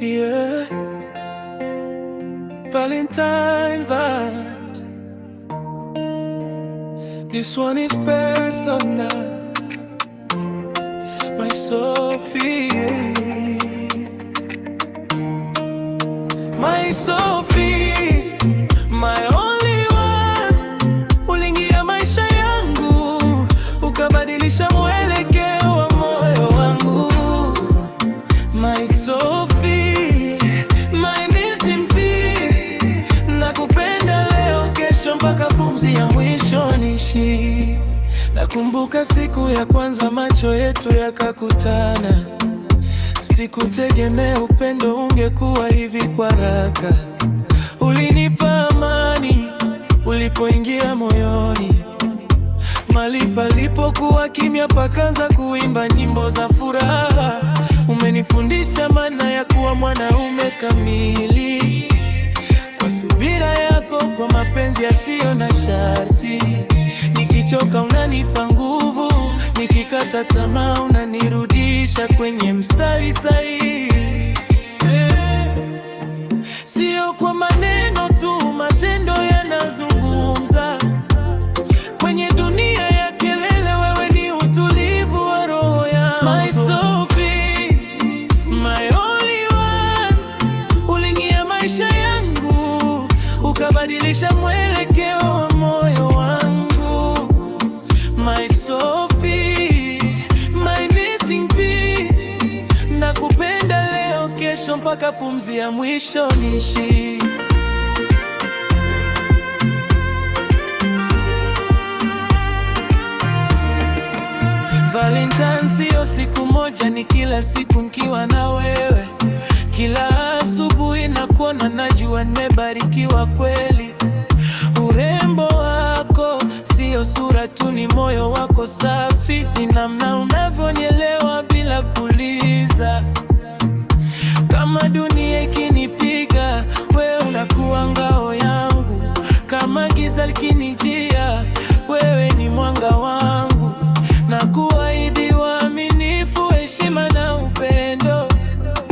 Yeah, Valentine vibes. This one is personal, my Sophie, my Sophie, my only one. Uliingia maisha yangu, ukabadilisha mwelekeo wa moyo wangu. My Sophie, my missing piece. Nakupenda leo, kesho, mpaka pumzi ya mwisho nishi. Nakumbuka siku ya kwanza macho yetu yakakutana. Sikutegemea upendo ungekuwa hivi kwa haraka. Ulinipa amani ulipoingia moyoni. Mahali palipokuwa kimya pakaanza kuimba nyimbo za furaha. Umenifundisha maana ya kuwa mwanaume kamili, kwa subira yako, kwa mapenzi yasiyo na sharti. Nikichoka unanipa nguvu, nikikata tamaa unanirudisha kwenye mstari sahihi. Sio kwa maneno tu, matendo yanazungumza. Kwenye dunia ya kelele, wewe ni utulivu wa roho yangu. My Sophie, my only one. Uliingia maisha yangu, ukabadilisha mwelekeo wa moyo wangu. My Sophie, my missing piece. Nakupenda leo, kesho, mpaka pumzi ya mwisho nishi. Valentine sio siku moja, ni kila siku nikiwa na wewe. Kila asubuhi nakuona, najua nimebarikiwa kweli. Urembo wako sio sura tu, ni moyo wako safi. Ni namna unavyonielewa bila kuuliza. Kama dunia ikinipiga, wewe unakuwa ngao yangu. Kama giza likinijia, wewe ni mwanga wangu. Nakuahidi uaminifu, heshima na upendo.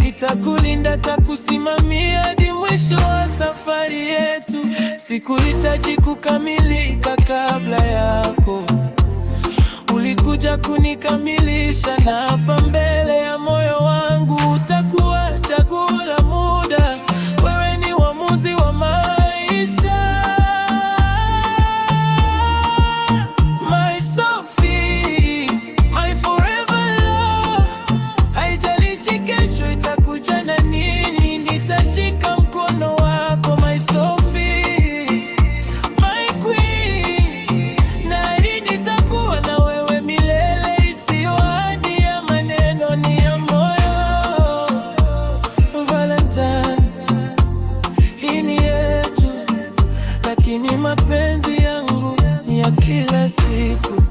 Nitakulinda, takusimamia hadi mwisho wa safari yetu. Sikuhitaji kukamilika kabla yako, ulikuja kunikamilisha. Na hapa mbele ya moyo wangu utakuwa chaguo la muda. Wewe ni uamuzi wa maisha. My Sophie, my forever love. Haijalishi kesho itakuja na nini, nitashika mkono wako. My Sophie, my queen. Naahidi nitakuwa na wewe milele, isiyo ahadi ya maneno, ni ya moyo. Valentine, hii ni yetu, lakini mapenzi yangu ni ya kila siku.